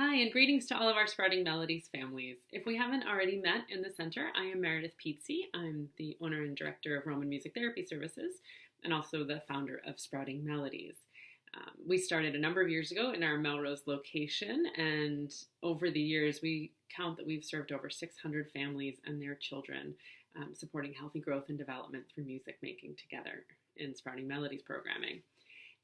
Hi, and greetings to all of our Sprouting Melodies families. If we haven't already met in the center, I am Meredith Pizzi. I'm the owner and director of Roman Music Therapy Services and also the founder of Sprouting Melodies. We started a number of years ago in our Melrose location, and over the years, we count that we've served over 600 families and their children, supporting healthy growth and development through music making together in Sprouting Melodies programming.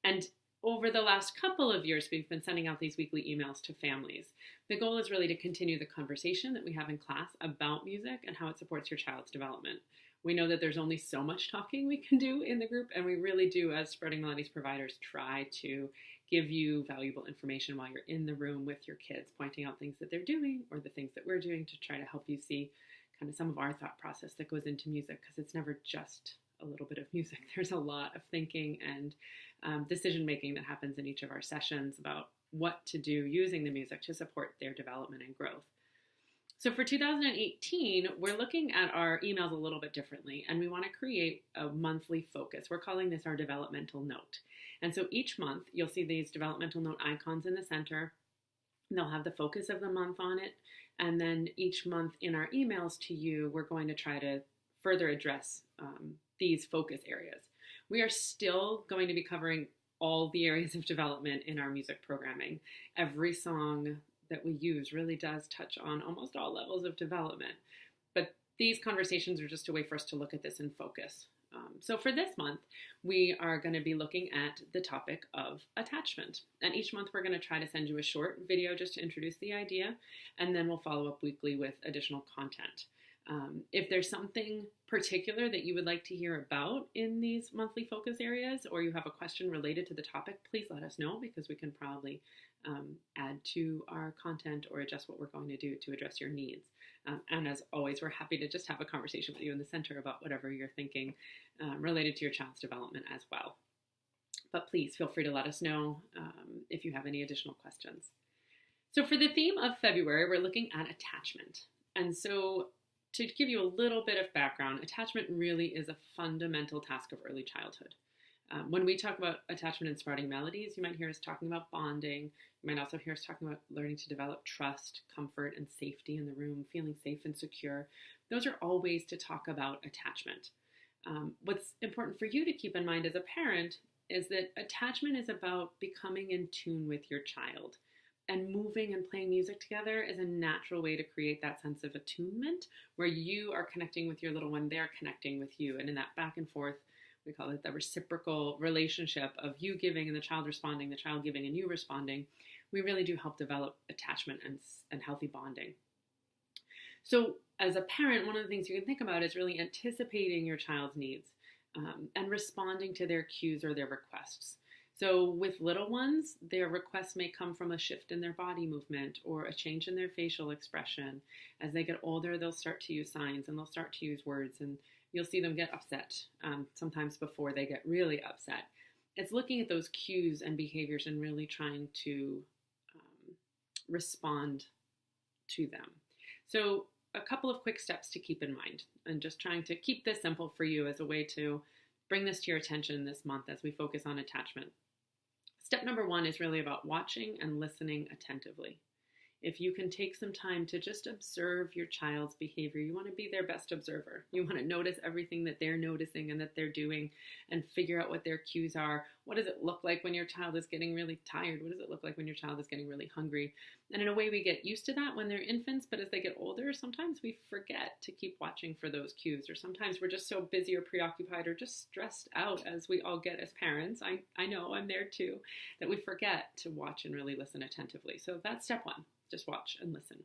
And over the last couple of years, we've been sending out these weekly emails to families. The goal is really to continue the conversation that we have in class about music and how it supports your child's development. We know that there's only so much talking we can do in the group, and we really do, as Sprouting Melodies providers, try to give you valuable information while you're in the room with your kids, pointing out things that they're doing or the things that we're doing to try to help you see kind of some of our thought process that goes into music, because it's never just a little bit of music. There's a lot of thinking and decision making that happens in each of our sessions about what to do using the music to support their development and growth. So for 2018, we're looking at our emails a little bit differently, and we want to create a monthly focus. We're calling this our developmental note. And so each month, you'll see these developmental note icons in the center. They'll have the focus of the month on it. And then each month in our emails to you, we're going to try to further address these focus areas. We are still going to be covering all the areas of development in our music programming. Every song that we use really does touch on almost all levels of development. But these conversations are just a way for us to look at this in focus. So for this month, we are going to be looking at the topic of attachment. And each month we're going to try to send you a short video just to introduce the idea, and then we'll follow up weekly with additional content. If there's something particular that you would like to hear about in these monthly focus areas, or you have a question related to the topic, please let us know, because we can probably add to our content or adjust what we're going to do to address your needs. And as always, we're happy to just have a conversation with you in the center about whatever you're thinking related to your child's development as well. But please feel free to let us know if you have any additional questions. So for the theme of February, we're looking at attachment. And so to give you a little bit of background, attachment really is a fundamental task of early childhood. When we talk about attachment in Sprouting Melodies, you might hear us talking about bonding. You might also hear us talking about learning to develop trust, comfort, and safety in the room, feeling safe and secure. Those are all ways to talk about attachment. What's important for you to keep in mind as a parent is that attachment is about becoming in tune with your child. And moving and playing music together is a natural way to create that sense of attunement where you are connecting with your little one, they're connecting with you. And in that back and forth, we call it the reciprocal relationship of you giving and the child responding, the child giving and you responding, we really do help develop attachment and healthy bonding. So as a parent, one of the things you can think about is really anticipating your child's needs and responding to their cues or their requests. So with little ones, their requests may come from a shift in their body movement or a change in their facial expression. As they get older, they'll start to use signs and they'll start to use words, and you'll see them get upset sometimes before they get really upset. It's looking at those cues and behaviors and really trying to respond to them. So a couple of quick steps to keep in mind, and just trying to keep this simple for you as a way to bring this to your attention this month as we focus on attachment. Step number one is really about watching and listening attentively. If you can take some time to just observe your child's behavior, you want to be their best observer. You want to notice everything that they're noticing and that they're doing and figure out what their cues are. What does it look like when your child is getting really tired? What does it look like when your child is getting really hungry? And in a way, we get used to that when they're infants, but as they get older, sometimes we forget to keep watching for those cues, or sometimes we're just so busy or preoccupied or just stressed out, as we all get as parents. I know I'm there too, that we forget to watch and really listen attentively. So that's step one. Just watch and listen.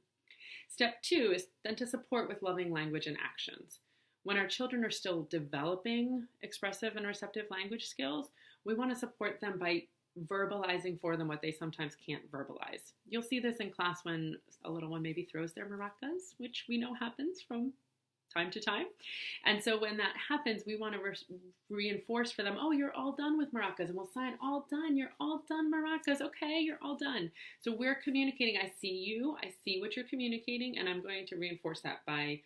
Step two is then to support with loving language and actions. When our children are still developing expressive and receptive language skills, we want to support them by verbalizing for them what they sometimes can't verbalize. You'll see this in class when a little one maybe throws their maracas, which we know happens from time to time. And so when that happens, we want to reinforce for them, oh, you're all done with maracas, and we'll sign all done. You're all done maracas. Okay, you're all done. So we're communicating. I see you. I see what you're communicating, and I'm going to reinforce that by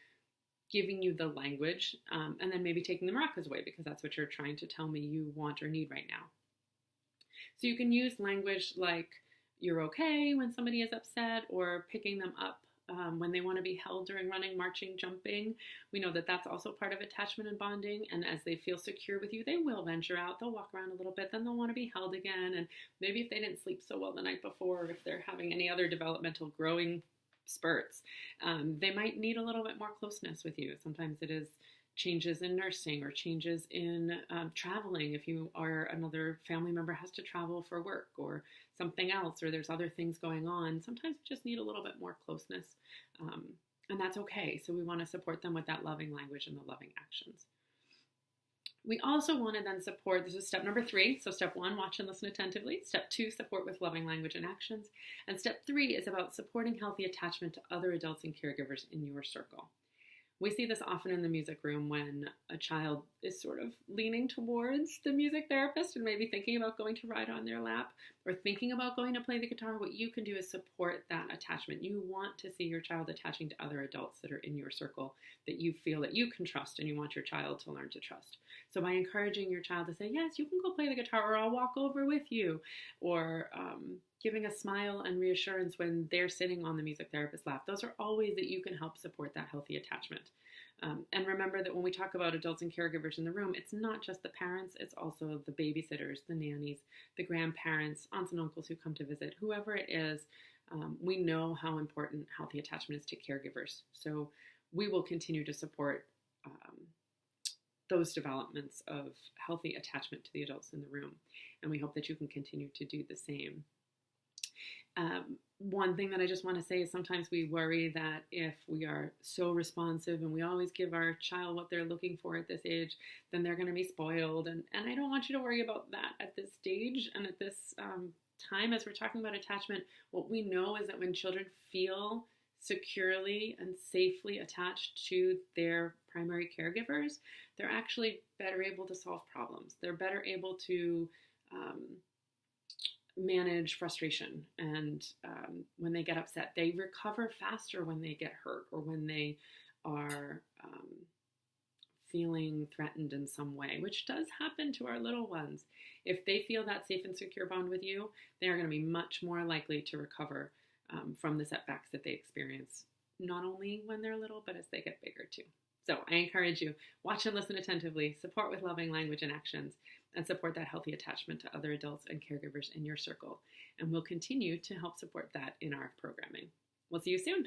giving you the language and then maybe taking the maracas away because that's what you're trying to tell me you want or need right now. So you can use language like you're okay when somebody is upset, or picking them up when they want to be held during running, marching, jumping. We know that that's also part of attachment and bonding. And as they feel secure with you, they will venture out. They'll walk around a little bit, then they'll want to be held again. And maybe if they didn't sleep so well the night before, or if they're having any other developmental growing spurts, they might need a little bit more closeness with you. Sometimes it is changes in nursing or changes in traveling. If you are another family member has to travel for work or something else, or there's other things going on, sometimes we just need a little bit more closeness. And that's okay. So we want to support them with that loving language and the loving actions. We also want to then support, this is step number 3. So step 1, watch and listen attentively. Step 2, support with loving language and actions. And step 3 is about supporting healthy attachment to other adults and caregivers in your circle. We see this often in the music room when a child is sort of leaning towards the music therapist and maybe thinking about going to ride on their lap or thinking about going to play the guitar. What you can do is support that attachment. You want to see your child attaching to other adults that are in your circle that you feel that you can trust, and you want your child to learn to trust. So by encouraging your child to say, yes, you can go play the guitar, or I'll walk over with you, or giving a smile and reassurance when they're sitting on the music therapist's lap. Those are all ways that you can help support that healthy attachment. And remember that when we talk about adults and caregivers in the room, it's not just the parents, it's also the babysitters, the nannies, the grandparents, aunts and uncles who come to visit, whoever it is. We know how important healthy attachment is to caregivers. So we will continue to support those developments of healthy attachment to the adults in the room. And we hope that you can continue to do the same. One thing that I just want to say is sometimes we worry that if we are so responsive and we always give our child what they're looking for at this age, then they're going to be spoiled. And I don't want you to worry about that at this stage and at this time as we're talking about attachment. What we know is that when children feel securely and safely attached to their primary caregivers, they're actually better able to solve problems. They're better able to manage frustration, and when they get upset, they recover faster when they get hurt or when they are feeling threatened in some way, which does happen to our little ones. If they feel that safe and secure bond with you, they are going to be much more likely to recover from the setbacks that they experience, not only when they're little, but as they get bigger too. So I encourage you, watch and listen attentively, support with loving language and actions, and support that healthy attachment to other adults and caregivers in your circle. And we'll continue to help support that in our programming. We'll see you soon.